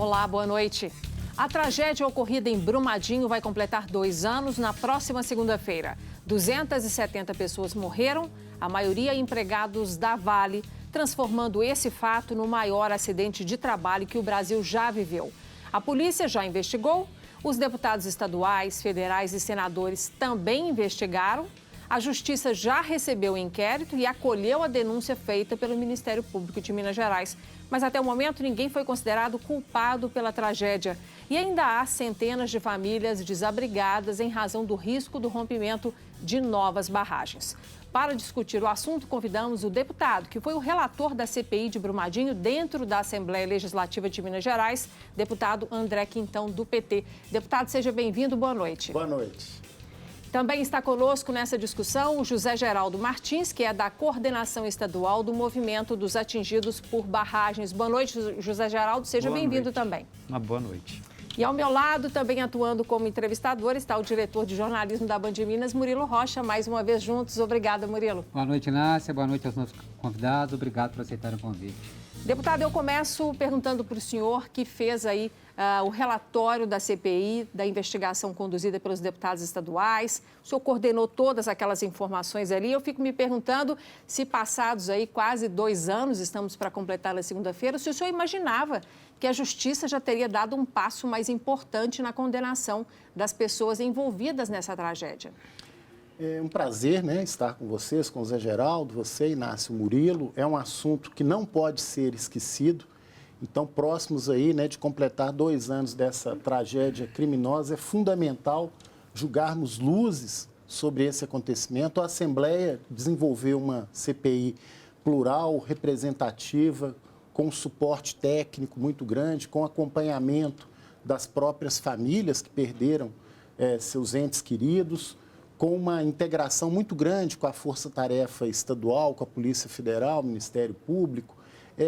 Olá, boa noite. A tragédia ocorrida em Brumadinho vai completar 2 anos na próxima segunda-feira. 270 pessoas morreram, a maioria empregados da Vale, transformando esse fato no maior acidente de trabalho que o Brasil já viveu. A polícia já investigou, os deputados estaduais, federais e senadores também investigaram. A Justiça já recebeu o inquérito e acolheu a denúncia feita pelo Ministério Público de Minas Gerais. Mas até o momento ninguém foi considerado culpado pela tragédia. E ainda há centenas de famílias desabrigadas em razão do risco do rompimento de novas barragens. Para discutir o assunto, convidamos o deputado, que foi o relator da CPI de Brumadinho dentro da Assembleia Legislativa de Minas Gerais, deputado André Quintão, do PT. Deputado, seja bem-vindo, boa noite. Boa noite. Também está conosco nessa discussão o José Geraldo Martins, que é da Coordenação Estadual do Movimento dos Atingidos por Barragens. Boa noite, José Geraldo, seja bem-vindo também. Uma boa noite. E ao meu lado, também atuando como entrevistador, está o diretor de jornalismo da Band Minas, Murilo Rocha. Mais uma vez juntos. Obrigada, Murilo. Boa noite, Inácia. Boa noite aos nossos convidados. Obrigado por aceitar o convite. Deputado, eu começo perguntando para o senhor que fez aí o relatório da CPI, da investigação conduzida pelos deputados estaduais. O senhor coordenou todas aquelas informações ali. Eu fico me perguntando se passados aí quase 2 anos, estamos para completar na segunda-feira, se o senhor imaginava que a Justiça já teria dado um passo mais importante na condenação das pessoas envolvidas nessa tragédia. É um prazer, estar com vocês, com o Zé Geraldo, você, Inácio, Murilo. É um assunto que não pode ser esquecido. Então, próximos aí, de completar 2 anos dessa tragédia criminosa, é fundamental julgarmos luzes sobre esse acontecimento. A Assembleia desenvolveu uma CPI plural, representativa, com suporte técnico muito grande, com acompanhamento das próprias famílias que perderam seus entes queridos, com uma integração muito grande com a Força-Tarefa Estadual, com a Polícia Federal, Ministério Público,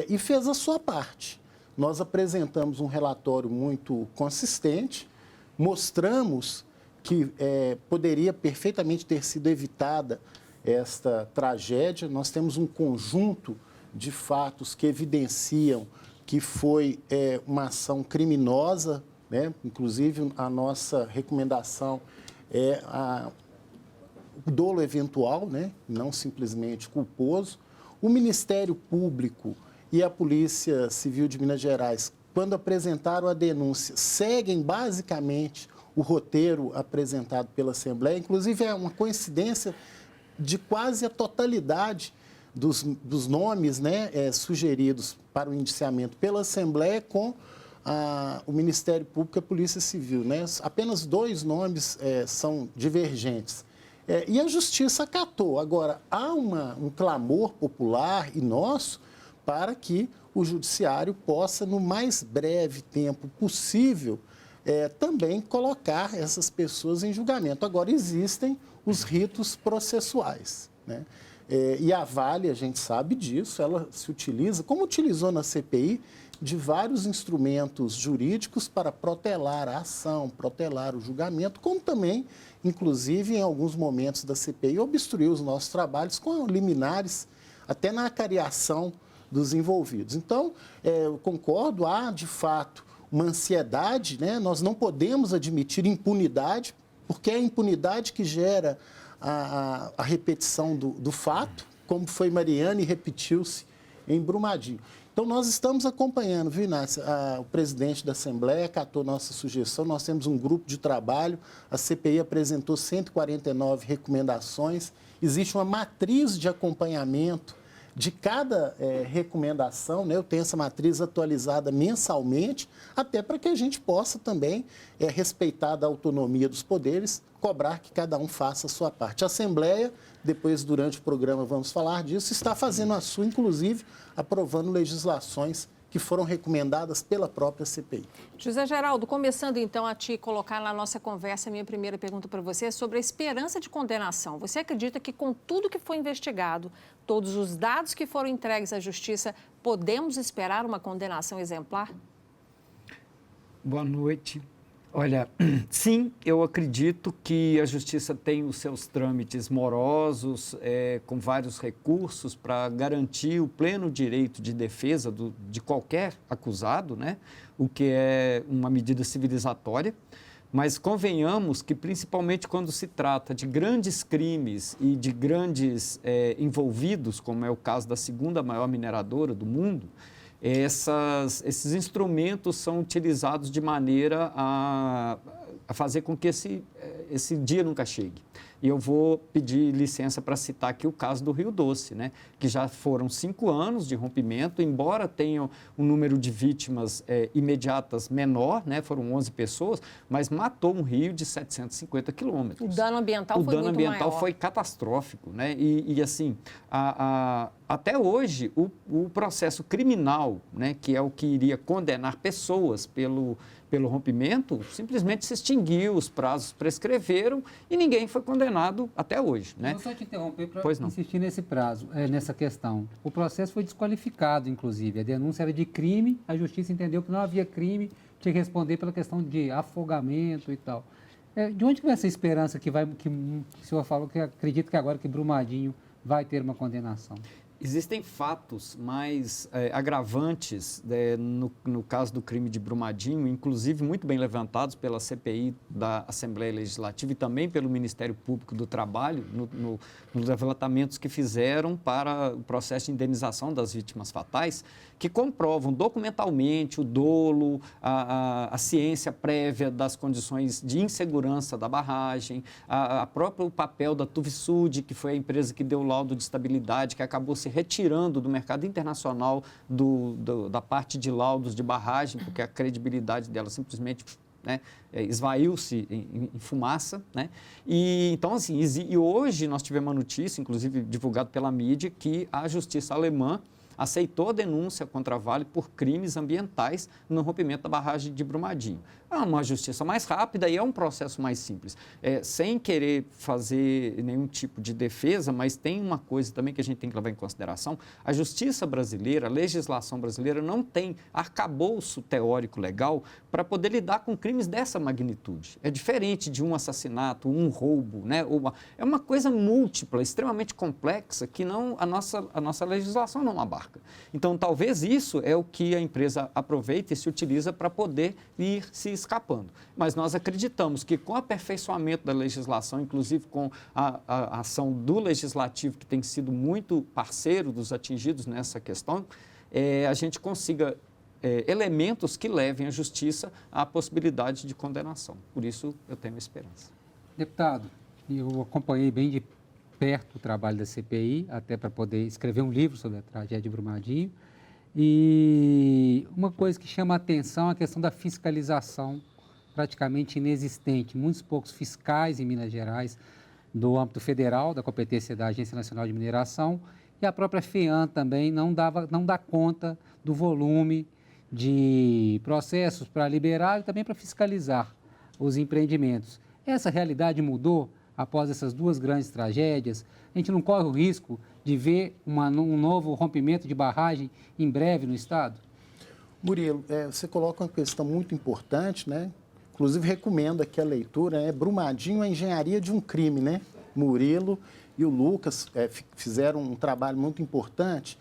e fez a sua parte. Nós apresentamos um relatório muito consistente, mostramos que poderia perfeitamente ter sido evitada esta tragédia. Nós temos um conjunto de fatos que evidenciam que foi uma ação criminosa, Inclusive, a nossa recomendação é o dolo eventual, não simplesmente culposo. O Ministério Público e a Polícia Civil de Minas Gerais, quando apresentaram a denúncia, seguem basicamente o roteiro apresentado pela Assembleia. Inclusive, é uma coincidência de quase a totalidade dos nomes sugeridos para o indiciamento pela Assembleia com o Ministério Público e a Polícia Civil. Apenas 2 nomes são divergentes. E a Justiça acatou. Agora, há um clamor popular e nosso para que o Judiciário possa, no mais breve tempo possível, também colocar essas pessoas em julgamento. Agora, existem os ritos processuais, e a Vale, a gente sabe disso, ela se utiliza, como utilizou na CPI, de vários instrumentos jurídicos para protelar a ação, protelar o julgamento, como também, inclusive, em alguns momentos da CPI, obstruiu os nossos trabalhos com liminares, até na acariação dos envolvidos. Então, eu concordo, há, de fato, uma ansiedade, Nós não podemos admitir impunidade, porque é a impunidade que gera a repetição do fato, como foi Mariana e repetiu-se em Brumadinho. Então, nós estamos acompanhando, viu, Inácia? O presidente da Assembleia acatou nossa sugestão, nós temos um grupo de trabalho, a CPI apresentou 149 recomendações, existe uma matriz de acompanhamento de cada recomendação, Eu tenho essa matriz atualizada mensalmente, até para que a gente possa também, respeitar a autonomia dos poderes, cobrar que cada um faça a sua parte. A Assembleia, depois, durante o programa, vamos falar disso, está fazendo a sua, inclusive, aprovando legislações que foram recomendadas pela própria CPI. José Geraldo, começando então a te colocar na nossa conversa, minha primeira pergunta para você é sobre a esperança de condenação. Você acredita que com tudo que foi investigado, todos os dados que foram entregues à Justiça, podemos esperar uma condenação exemplar? Boa noite. Olha, sim, eu acredito que a Justiça tem os seus trâmites morosos, com vários recursos para garantir o pleno direito de defesa de qualquer acusado, né? O que é uma medida civilizatória. Mas convenhamos que, principalmente quando se trata de grandes crimes e de grandes envolvidos, como é o caso da segunda maior mineradora do mundo, esses instrumentos são utilizados de maneira a fazer com que esse dia nunca chegue. E eu vou pedir licença para citar aqui o caso do Rio Doce, né? Que já foram 5 anos de rompimento, embora tenham um número de vítimas imediatas menor, né? Foram 11 pessoas, mas matou um rio de 750 quilômetros. O dano ambiental foi muito maior. O dano ambiental foi catastrófico, né? E assim, até hoje, o processo criminal, né? Que é o que iria condenar pessoas pelo rompimento, simplesmente se extinguiu, os prazos prescreveram e ninguém foi condenado até hoje, né? Eu só te interromper para Pois não. insistir nesse prazo, nessa questão. O processo foi desqualificado, inclusive. A denúncia era de crime, a justiça entendeu que não havia crime, tinha que responder pela questão de afogamento e tal. De onde vem essa esperança que o senhor falou que acredita que agora que Brumadinho vai ter uma condenação? Existem fatos mais agravantes no caso do crime de Brumadinho, inclusive muito bem levantados pela CPI da Assembleia Legislativa e também pelo Ministério Público do Trabalho, nos levantamentos que fizeram para o processo de indenização das vítimas fatais, que comprovam documentalmente o dolo, a ciência prévia das condições de insegurança da barragem, o próprio papel da Tuvisud, que foi a empresa que deu o laudo de estabilidade, que acabou se retirando do mercado internacional da parte de laudos de barragem, porque a credibilidade dela simplesmente, né, esvaiu-se em fumaça, né? E então assim, e hoje nós tivemos uma notícia, inclusive divulgada pela mídia, que a justiça alemã aceitou a denúncia contra a Vale por crimes ambientais no rompimento da barragem de Brumadinho. É uma justiça mais rápida e é um processo mais simples. Sem querer fazer nenhum tipo de defesa, mas tem uma coisa também que a gente tem que levar em consideração: a justiça brasileira, a legislação brasileira não tem arcabouço teórico legal para poder lidar com crimes dessa magnitude. É diferente de um assassinato, um roubo, né? É uma coisa múltipla, extremamente complexa, que a nossa legislação não abarca. Então, talvez isso é o que a empresa aproveita e se utiliza para poder ir se escapando. Mas nós acreditamos que com o aperfeiçoamento da legislação, inclusive com a ação do Legislativo, que tem sido muito parceiro dos atingidos nessa questão, a gente consiga elementos que levem a justiça à possibilidade de condenação. Por isso, eu tenho esperança. Deputado, eu acompanhei bem de perto o trabalho da CPI, até para poder escrever um livro sobre a tragédia de Brumadinho. E uma coisa que chama a atenção é a questão da fiscalização, praticamente inexistente. Muitos poucos fiscais em Minas Gerais, do âmbito federal, da competência da Agência Nacional de Mineração, e a própria FEAM também não dá conta do volume de processos para liberar e também para fiscalizar os empreendimentos. Essa realidade mudou após essas duas grandes tragédias? A gente não corre o risco de ver um novo rompimento de barragem em breve no Estado? Murilo, você coloca uma questão muito importante, né? Inclusive, recomendo aqui a leitura, né? Brumadinho, a engenharia de um crime, né? Murilo e o Lucas fizeram um trabalho muito importante.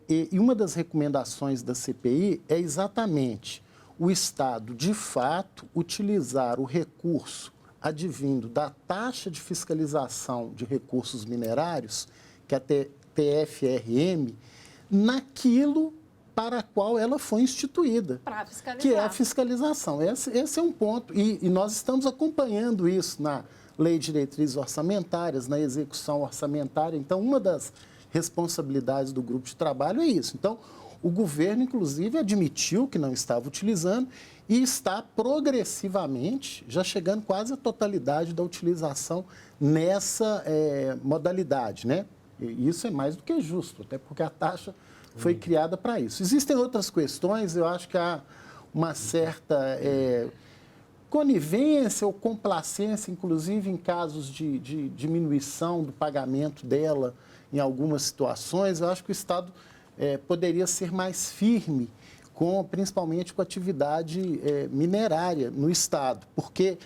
E uma das recomendações da CPI é exatamente o Estado, de fato, utilizar o recurso advindo da taxa de fiscalização de recursos minerários, que é a TFRM, naquilo para a qual ela foi instituída, que é a fiscalização. Esse é um ponto. E nós estamos acompanhando isso na Lei de Diretrizes Orçamentárias, na execução orçamentária. Então, uma das responsabilidades do grupo de trabalho é isso. Então, o governo, inclusive, admitiu que não estava utilizando e está progressivamente, já chegando quase à totalidade da utilização nessa modalidade, né? E isso é mais do que justo, até porque a taxa foi criada para isso. Existem outras questões, eu acho que há uma certa conivência ou complacência, inclusive em casos de diminuição do pagamento dela em algumas situações. Eu acho que o Estado poderia ser mais firme principalmente com a atividade minerária no Estado, porque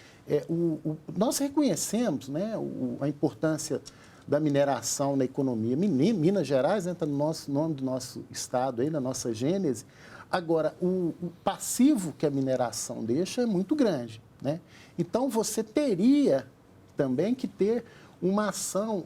nós reconhecemos, né, a importância da mineração na economia. Minas Gerais entra no nome do nosso Estado, aí, na nossa gênese. Agora, o passivo que a mineração deixa é muito grande, né? Então, você teria também que ter uma ação,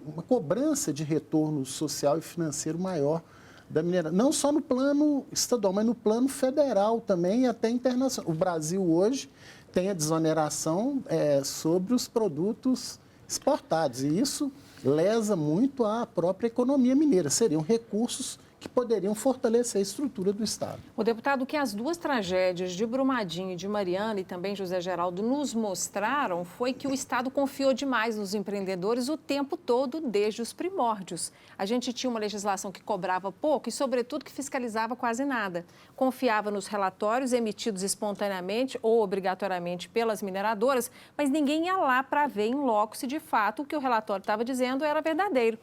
uma cobrança de retorno social e financeiro maior da mineração, não só no plano estadual, mas no plano federal também e até internacional. O Brasil hoje tem a desoneração sobre os produtos exportados, e isso lesa muito a própria economia mineira. Seriam recursos que poderiam fortalecer a estrutura do Estado. O deputado, o que as duas tragédias de Brumadinho e de Mariana e também José Geraldo nos mostraram foi que o Estado confiou demais nos empreendedores o tempo todo, desde os primórdios. A gente tinha uma legislação que cobrava pouco e, sobretudo, que fiscalizava quase nada. Confiava nos relatórios emitidos espontaneamente ou obrigatoriamente pelas mineradoras, mas ninguém ia lá para ver em loco se, de fato, o que o relatório estava dizendo era verdadeiro.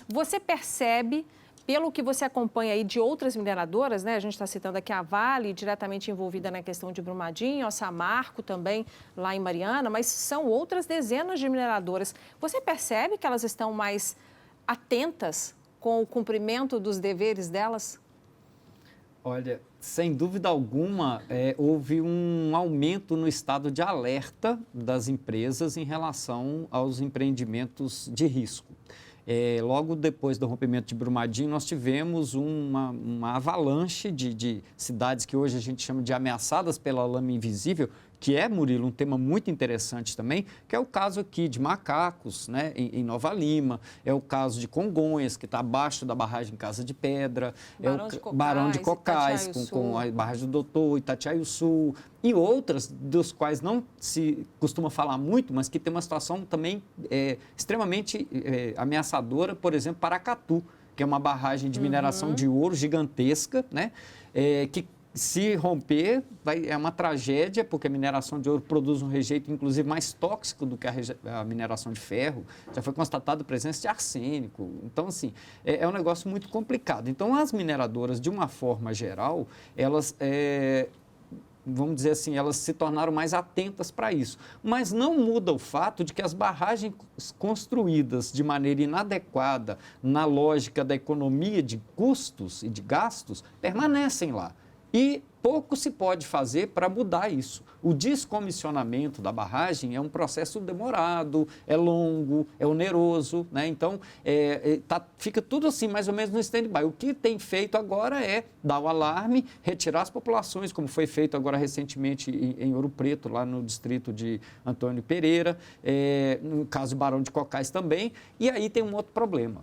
Você percebe, pelo que você acompanha aí de outras mineradoras, né? A gente está citando aqui a Vale, diretamente envolvida na questão de Brumadinho, a Samarco também lá em Mariana, mas são outras dezenas de mineradoras. Você percebe que elas estão mais atentas com o cumprimento dos deveres delas? Olha, sem dúvida alguma, houve um aumento no estado de alerta das empresas em relação aos empreendimentos de risco. Logo depois do rompimento de Brumadinho, nós tivemos uma avalanche de cidades que hoje a gente chama de ameaçadas pela lama invisível, que é, Murilo, um tema muito interessante também, que é o caso aqui de Macacos, né, em Nova Lima, é o caso de Congonhas, que está abaixo da barragem Casa de Pedra, Barão de Cocais, com a barragem do Doutor, Itatiaia-Sul, e outras, dos quais não se costuma falar muito, mas que tem uma situação também extremamente ameaçadora, por exemplo, Paracatu, que é uma barragem de mineração de ouro gigantesca, né, que se romper, é uma tragédia, porque a mineração de ouro produz um rejeito, inclusive, mais tóxico do que a mineração de ferro. Já foi constatado a presença de arsênico. Então, assim, é um negócio muito complicado. Então, as mineradoras, de uma forma geral, elas vamos dizer assim, elas se tornaram mais atentas para isso. Mas não muda o fato de que as barragens construídas de maneira inadequada, na lógica da economia de custos e de gastos, permanecem lá. E pouco se pode fazer para mudar isso. O descomissionamento da barragem é um processo demorado, é longo, é oneroso, né? Então, fica tudo assim, mais ou menos no stand-by. O que tem feito agora é dar o alarme, retirar as populações, como foi feito agora recentemente em Ouro Preto, lá no distrito de Antônio Pereira, no caso de Barão de Cocais também. E aí tem um outro problema.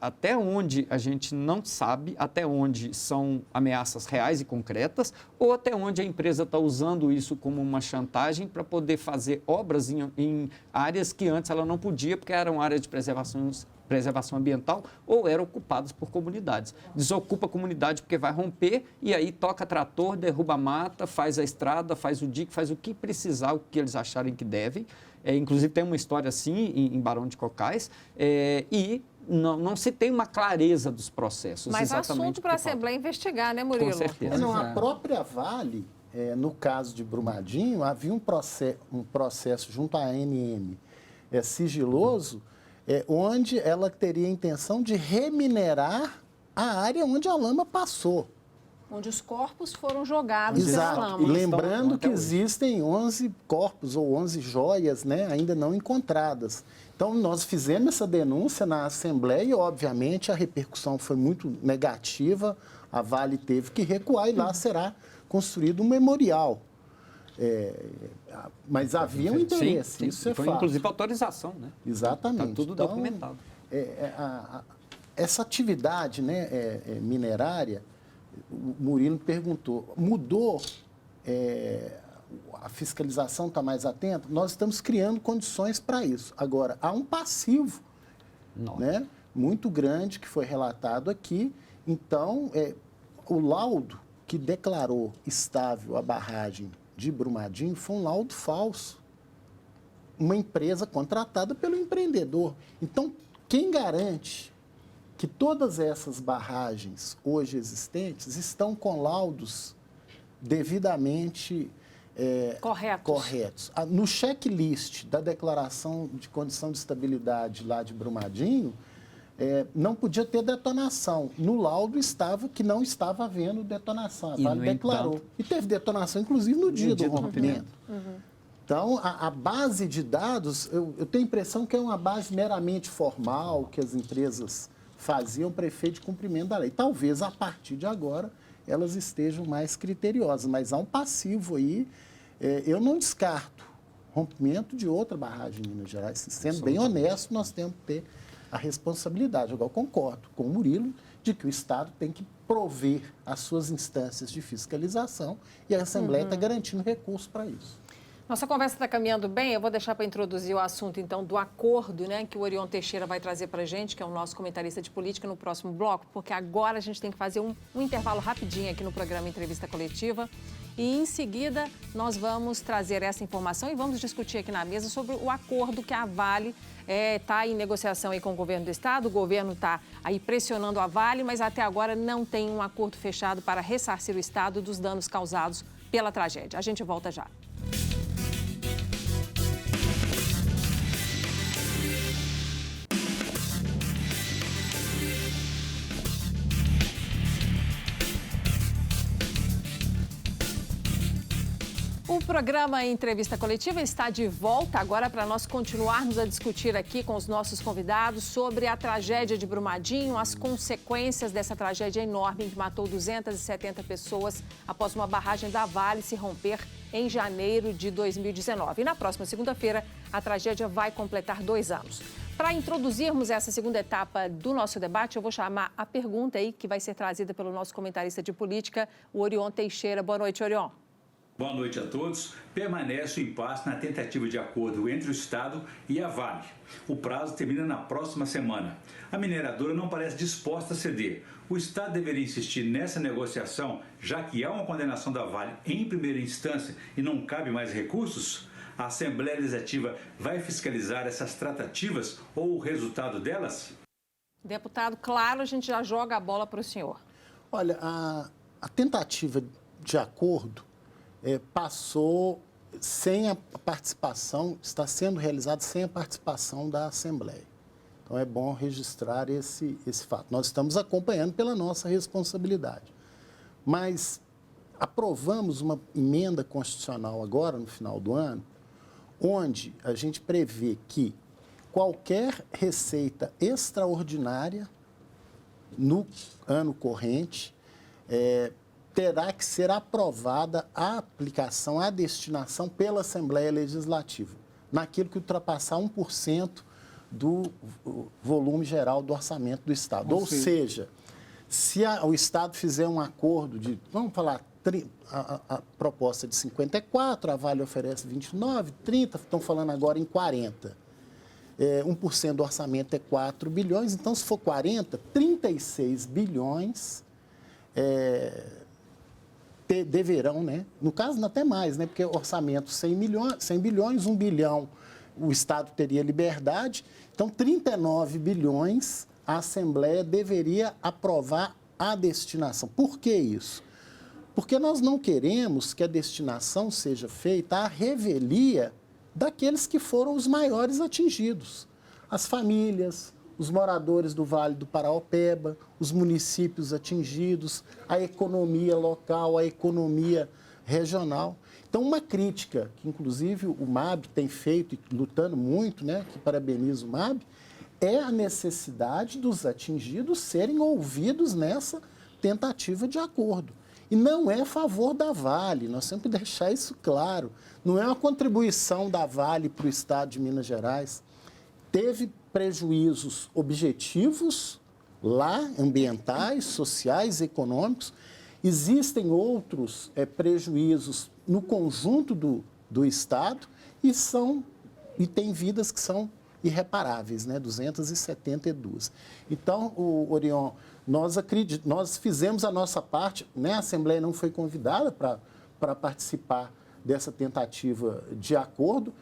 Até onde a gente não sabe, até onde são ameaças reais e concretas, ou até onde a empresa está usando isso como uma chantagem para poder fazer obras em áreas que antes ela não podia, porque eram áreas de preservação ambiental ou eram ocupadas por comunidades. Desocupa a comunidade porque vai romper e aí toca trator, derruba a mata, faz a estrada, faz o dique, faz o que precisar, o que eles acharem que devem. Inclusive tem uma história assim em Barão de Cocais e não se tem uma clareza dos processos. Mas assunto para a Assembleia investigar, né, Murilo? Com certeza. A própria Vale, no caso de Brumadinho, havia um processo junto à ANM sigiloso, onde ela teria a intenção de reminerar a área onde a lama passou. Onde os corpos foram jogados Exato. pela lama. E lembrando que existem 11 corpos ou 11 joias, né, ainda não encontradas. Então, nós fizemos essa denúncia na Assembleia e, obviamente, a repercussão foi muito negativa. A Vale teve que recuar e lá será construído um memorial. Mas havia um interesse, sim, isso é foi fato. Inclusive autorização, né? Exatamente. Está tudo documentado. Essa atividade, né, minerária, o Murilo perguntou, mudou, a fiscalização está mais atenta? Nós estamos criando condições para isso. Agora, há um passivo, né, muito grande que foi relatado aqui. Então, o laudo que declarou estável a barragem de Brumadinho foi um laudo falso. Uma empresa contratada pelo empreendedor. Então, quem garante que todas essas barragens hoje existentes estão com laudos devidamente corretos. No checklist da declaração de condição de estabilidade lá de Brumadinho, não podia ter detonação. No laudo estava que não estava havendo detonação. A Vale declarou. E teve detonação, inclusive, no dia do rompimento. Então, a base de dados, eu tenho a impressão que é uma base meramente formal, que as empresas faziam para efeito de cumprimento da lei. Talvez, a partir de agora, elas estejam mais criteriosas, mas há um passivo aí. Eu não descarto rompimento de outra barragem em Minas Gerais. Sendo bem honesto, nós temos que ter a responsabilidade. Eu concordo com o Murilo de que o Estado tem que prover as suas instâncias de fiscalização e a Assembleia está garantindo recursos para isso. Nossa conversa está caminhando bem, eu vou deixar para introduzir o assunto, então, do acordo, né, que o Orion Teixeira vai trazer para a gente, que é o nosso comentarista de política, no próximo bloco, porque agora a gente tem que fazer um intervalo rapidinho aqui no programa Entrevista Coletiva e, em seguida, nós vamos trazer essa informação e vamos discutir aqui na mesa sobre o acordo que a Vale está em negociação aí com o governo do Estado. O governo está aí pressionando a Vale, mas até agora não tem um acordo fechado para ressarcir o Estado dos danos causados pela tragédia. A gente volta já. O programa Entrevista Coletiva está de volta agora para nós continuarmos a discutir aqui com os nossos convidados sobre a tragédia de Brumadinho, as consequências dessa tragédia enorme que matou 270 pessoas após uma barragem da Vale se romper em janeiro de 2019. E na próxima segunda-feira, a tragédia vai completar 2 anos. Para introduzirmos essa segunda etapa do nosso debate, eu vou chamar a pergunta aí que vai ser trazida pelo nosso comentarista de política, o Orion Teixeira. Boa noite, Orion. Boa noite a todos. Permanece o impasse na tentativa de acordo entre o Estado e a Vale. O prazo termina na próxima semana. A mineradora não parece disposta a ceder. O Estado deveria insistir nessa negociação, já que há uma condenação da Vale em primeira instância e não cabe mais recursos? A Assembleia Legislativa vai fiscalizar essas tratativas ou o resultado delas? Deputado, claro, a gente já joga a bola para o senhor. Olha, a tentativa de acordo passou sem a participação, está sendo realizado sem a participação da Assembleia. Então, é bom registrar esse fato. Nós estamos acompanhando pela nossa responsabilidade. Mas aprovamos uma emenda constitucional agora, no final do ano, onde a gente prevê que qualquer receita extraordinária no ano corrente terá que ser aprovada a aplicação, a destinação pela Assembleia Legislativa, naquilo que ultrapassar 1% do volume geral do orçamento do Estado. Ou seja, se o Estado fizer um acordo de, vamos falar, a proposta de 54, a Vale oferece 29, 30, estão falando agora em 40. 1% do orçamento é 4 bilhões, então se for 40, 36 bilhões deverão, né? No caso, até mais, né? Porque orçamento 100 bilhões, 1 bilhão o Estado teria liberdade, então 39 bilhões a Assembleia deveria aprovar a destinação. Por que isso? Porque nós não queremos que a destinação seja feita à revelia daqueles que foram os maiores atingidos. As famílias, os moradores do Vale do Paraopeba, os municípios atingidos, a economia local, a economia regional. Então, uma crítica que, inclusive, o MAB tem feito, e lutando muito, né, que parabenizo o MAB, é a necessidade dos atingidos serem ouvidos nessa tentativa de acordo. E não é a favor da Vale, nós temos que deixar isso claro. Não é uma contribuição da Vale para o Estado de Minas Gerais. Teve prejuízos objetivos lá, ambientais, sociais, econômicos. Existem outros prejuízos no conjunto do Estado e tem vidas que são irreparáveis, né? 272. Então, Orion, nós fizemos a nossa parte, né? A Assembleia não foi convidada para participar dessa tentativa de acordo.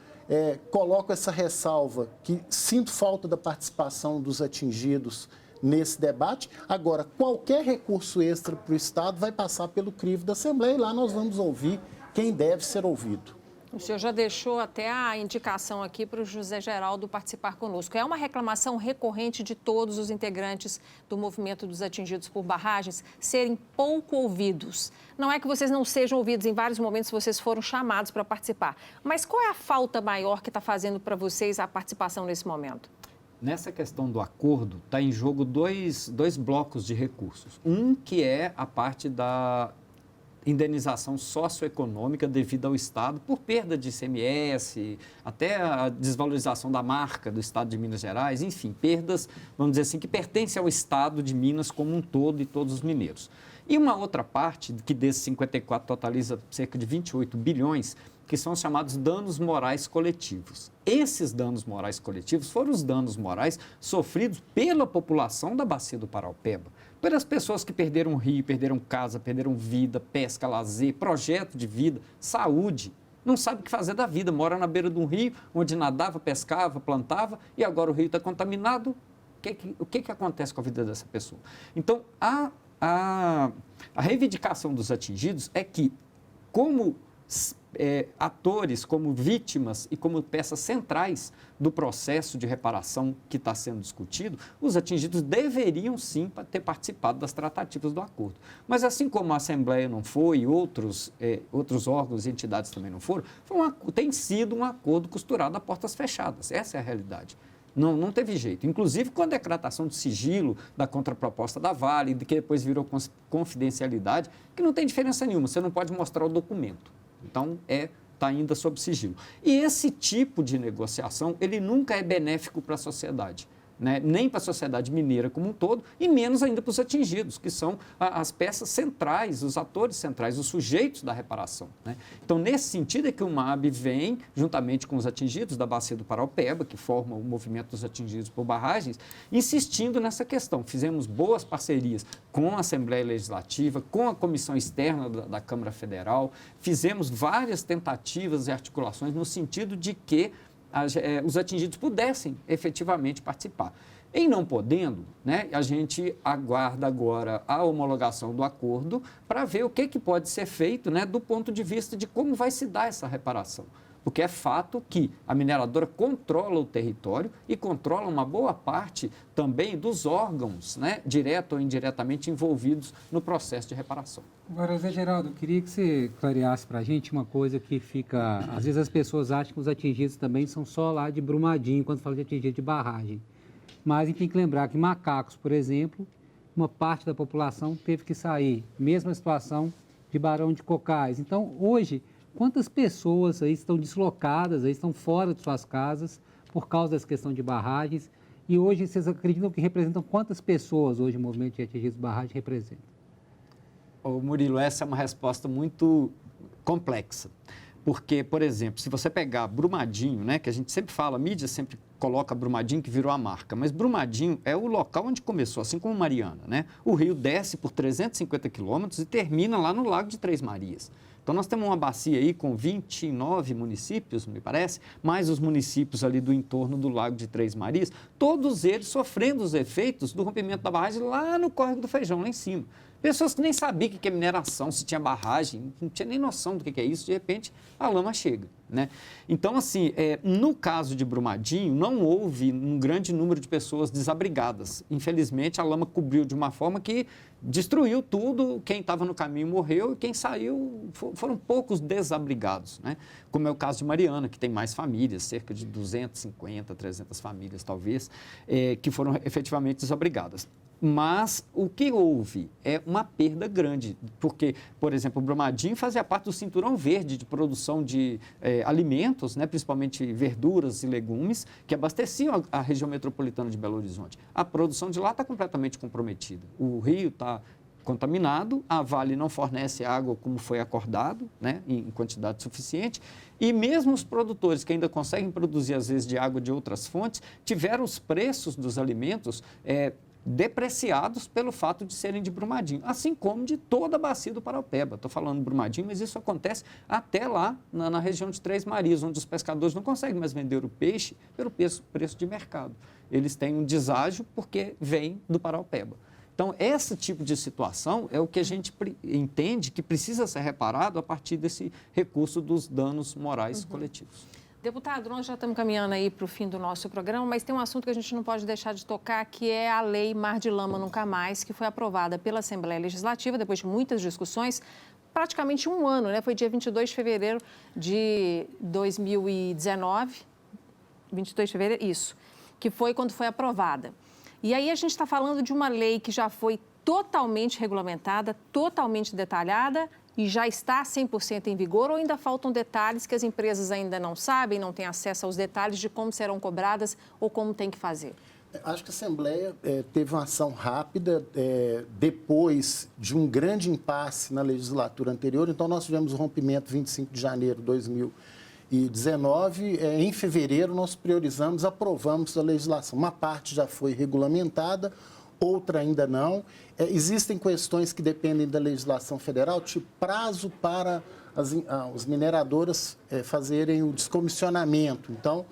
Coloco essa ressalva que sinto falta da participação dos atingidos nesse debate. Agora, qualquer recurso extra para o Estado vai passar pelo crivo da Assembleia e lá nós vamos ouvir quem deve ser ouvido. O senhor já deixou até a indicação aqui para o José Geraldo participar conosco. É uma reclamação recorrente de todos os integrantes do movimento dos atingidos por barragens serem pouco ouvidos. Não é que vocês não sejam ouvidos, em vários momentos vocês foram chamados para participar. Mas qual é a falta maior que está fazendo para vocês a participação nesse momento? Nessa questão do acordo, está em jogo dois blocos de recursos. Um que é a parte da indenização socioeconômica devida ao Estado por perda de ICMS, até a desvalorização da marca do Estado de Minas Gerais, enfim, perdas, vamos dizer assim, que pertencem ao Estado de Minas como um todo e todos os mineiros. E uma outra parte, que desses 54 totaliza cerca de 28 bilhões, que são os chamados danos morais coletivos. Esses danos morais coletivos foram os danos morais sofridos pela população da Bacia do Paraopeba, pelas pessoas que perderam rio, perderam casa, perderam vida, pesca, lazer, projeto de vida, saúde. Não sabe o que fazer da vida, mora na beira de um rio, onde nadava, pescava, plantava, e agora o rio está contaminado. O que acontece com a vida dessa pessoa? Então, a reivindicação dos atingidos é que, como atores, como vítimas e como peças centrais do processo de reparação que está sendo discutido, os atingidos deveriam sim ter participado das tratativas do acordo. Mas assim como a Assembleia não foi, outros órgãos e entidades também não foram, tem sido um acordo costurado a portas fechadas. Essa é a realidade. Não teve jeito. Inclusive com a decretação de sigilo da contraproposta da Vale, que depois virou confidencialidade, que não tem diferença nenhuma, você não pode mostrar o documento. Então, está ainda sob sigilo. E esse tipo de negociação, ele nunca é benéfico para a sociedade, né? Nem para a sociedade mineira como um todo, e menos ainda para os atingidos, que são as peças centrais, os atores centrais, os sujeitos da reparação, né? Então, nesse sentido é que o MAB vem, juntamente com os atingidos da Bacia do Paraopeba, que formam o movimento dos atingidos por barragens, insistindo nessa questão. Fizemos boas parcerias com a Assembleia Legislativa, com a Comissão Externa da Câmara Federal, fizemos várias tentativas e articulações no sentido de que os atingidos pudessem efetivamente participar. Em não podendo, né, a gente aguarda agora a homologação do acordo para ver o que pode ser feito, né, do ponto de vista de como vai se dar essa reparação. Porque é fato que a mineradora controla o território e controla uma boa parte também dos órgãos, né, direto ou indiretamente envolvidos no processo de reparação. Agora, Zé Geraldo, eu queria que você clareasse para a gente uma coisa que fica... Às vezes as pessoas acham que os atingidos também são só lá de Brumadinho, quando fala de atingido de barragem. Mas a gente tem que lembrar que Macacos, por exemplo, uma parte da população teve que sair. Mesma situação de Barão de Cocais. Então, hoje... Quantas pessoas aí estão deslocadas, aí estão fora de suas casas por causa dessa questão de barragens? E hoje, vocês acreditam que representam quantas pessoas hoje o movimento de atingidos de barragem representa? Ô Murilo, essa é uma resposta muito complexa. Porque, por exemplo, se você pegar Brumadinho, né, que a gente sempre fala, a mídia sempre coloca Brumadinho que virou a marca, mas Brumadinho é o local onde começou, assim como Mariana, né? O rio desce por 350 quilômetros e termina lá no Lago de Três Marias. Então, nós temos uma bacia aí com 29 municípios, me parece, mais os municípios ali do entorno do Lago de Três Marias, todos eles sofrendo os efeitos do rompimento da barragem lá no Córrego do Feijão, lá em cima. Pessoas que nem sabiam o que é mineração, se tinha barragem, não tinha nem noção do que é isso, de repente a lama chega, né? Então, assim, no caso de Brumadinho, não houve um grande número de pessoas desabrigadas. Infelizmente, a lama cobriu de uma forma que destruiu tudo, quem estava no caminho morreu e quem saiu foram poucos desabrigados, né? Como é o caso de Mariana, que tem mais famílias, cerca de 250, 300 famílias talvez, que foram efetivamente desabrigadas. Mas o que houve é uma perda grande, porque, por exemplo, o Brumadinho fazia parte do cinturão verde de produção de alimentos, né, principalmente verduras e legumes, que abasteciam a região metropolitana de Belo Horizonte. A produção de lá está completamente comprometida. O rio está contaminado, a Vale não fornece água como foi acordado, né, em quantidade suficiente, e mesmo os produtores que ainda conseguem produzir, às vezes, de água de outras fontes, tiveram os preços dos alimentos depreciados pelo fato de serem de Brumadinho, assim como de toda a bacia do Paraupeba. Estou falando Brumadinho, mas isso acontece até lá na região de Três Marias, onde os pescadores não conseguem mais vender o peixe pelo preço de mercado. Eles têm um deságio porque vem do Paraupeba. Então, esse tipo de situação é o que a gente entende que precisa ser reparado a partir desse recurso dos danos morais coletivos. Deputado, nós já estamos caminhando aí para o fim do nosso programa, mas tem um assunto que a gente não pode deixar de tocar, que é a Lei Mar de Lama Nunca Mais, que foi aprovada pela Assembleia Legislativa, depois de muitas discussões, praticamente um ano, né? Foi dia 22 de fevereiro de 2019, 22 de fevereiro, isso, que foi quando foi aprovada. E aí a gente está falando de uma lei que já foi totalmente regulamentada, totalmente detalhada, e já está 100% em vigor, ou ainda faltam detalhes que as empresas ainda não sabem, não têm acesso aos detalhes de como serão cobradas ou como tem que fazer? Acho que a Assembleia teve uma ação rápida depois de um grande impasse na legislatura anterior. Então, nós tivemos o rompimento 25 de janeiro de 2019. Em fevereiro, nós priorizamos, aprovamos a legislação. Uma parte já foi regulamentada, outra ainda não. Existem questões que dependem da legislação federal, tipo prazo para as mineradoras fazerem o descomissionamento. Então,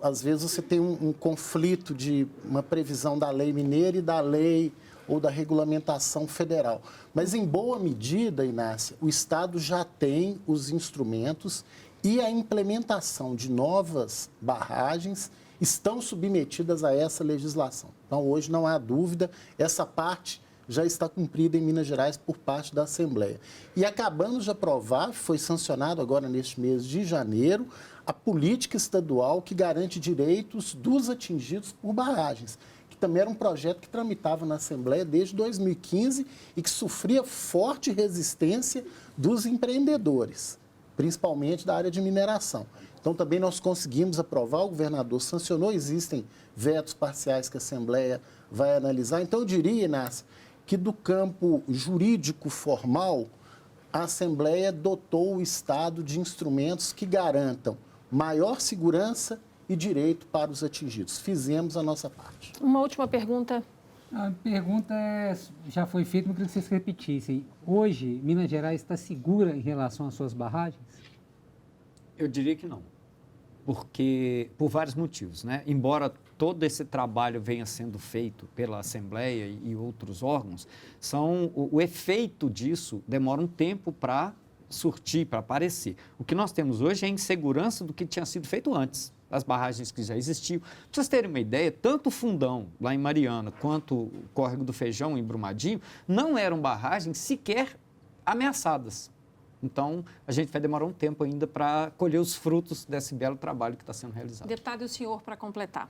às vezes você tem um conflito de uma previsão da lei mineira e da lei ou da regulamentação federal. Mas, em boa medida, Inácia, o Estado já tem os instrumentos e a implementação de novas barragens estão submetidas a essa legislação. Então, hoje não há dúvida, essa parte já está cumprida em Minas Gerais por parte da Assembleia. E acabamos de aprovar, foi sancionado agora neste mês de janeiro, a política estadual que garante direitos dos atingidos por barragens, que também era um projeto que tramitava na Assembleia desde 2015 e que sofria forte resistência dos empreendedores, principalmente da área de mineração. Então, também nós conseguimos aprovar, o governador sancionou, existem vetos parciais que a Assembleia vai analisar. Então, eu diria, Inácio, que do campo jurídico formal, a Assembleia dotou o Estado de instrumentos que garantam maior segurança e direito para os atingidos. Fizemos a nossa parte. Uma última pergunta. A pergunta já foi feita, mas eu queria que vocês repetissem. Hoje, Minas Gerais está segura em relação às suas barragens? Eu diria que não, porque por vários motivos, né? Embora todo esse trabalho venha sendo feito pela Assembleia e outros órgãos, o efeito disso demora um tempo para surtir, para aparecer. O que nós temos hoje é a insegurança do que tinha sido feito antes, as barragens que já existiam. Para vocês terem uma ideia, tanto o Fundão, lá em Mariana, quanto o Córrego do Feijão, em Brumadinho, não eram barragens sequer ameaçadas. Então, a gente vai demorar um tempo ainda para colher os frutos desse belo trabalho que está sendo realizado. Deputado, e o senhor, para completar?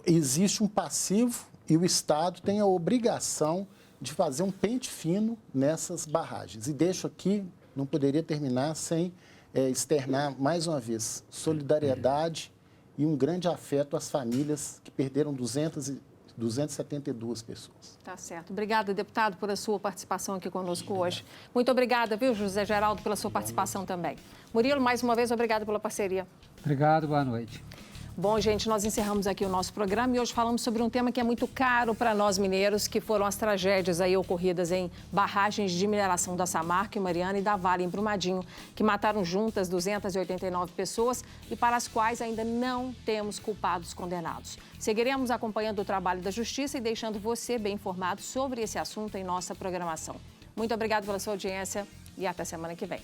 Existe um passivo e o Estado tem a obrigação de fazer um pente fino nessas barragens. E deixo aqui, não poderia terminar sem externar, mais uma vez, solidariedade e um grande afeto às famílias que perderam 272 pessoas. Tá certo. Obrigada, deputado, por a sua participação aqui conosco hoje. Muito obrigada, viu, José Geraldo, pela sua participação também. Murilo, mais uma vez, obrigado pela parceria. Obrigado, boa noite. Bom, gente, nós encerramos aqui o nosso programa e hoje falamos sobre um tema que é muito caro para nós mineiros, que foram as tragédias aí ocorridas em barragens de mineração da Samarco, em Mariana e da Vale, em Brumadinho, que mataram juntas 289 pessoas e para as quais ainda não temos culpados condenados. Seguiremos acompanhando o trabalho da Justiça e deixando você bem informado sobre esse assunto em nossa programação. Muito obrigado pela sua audiência e até semana que vem.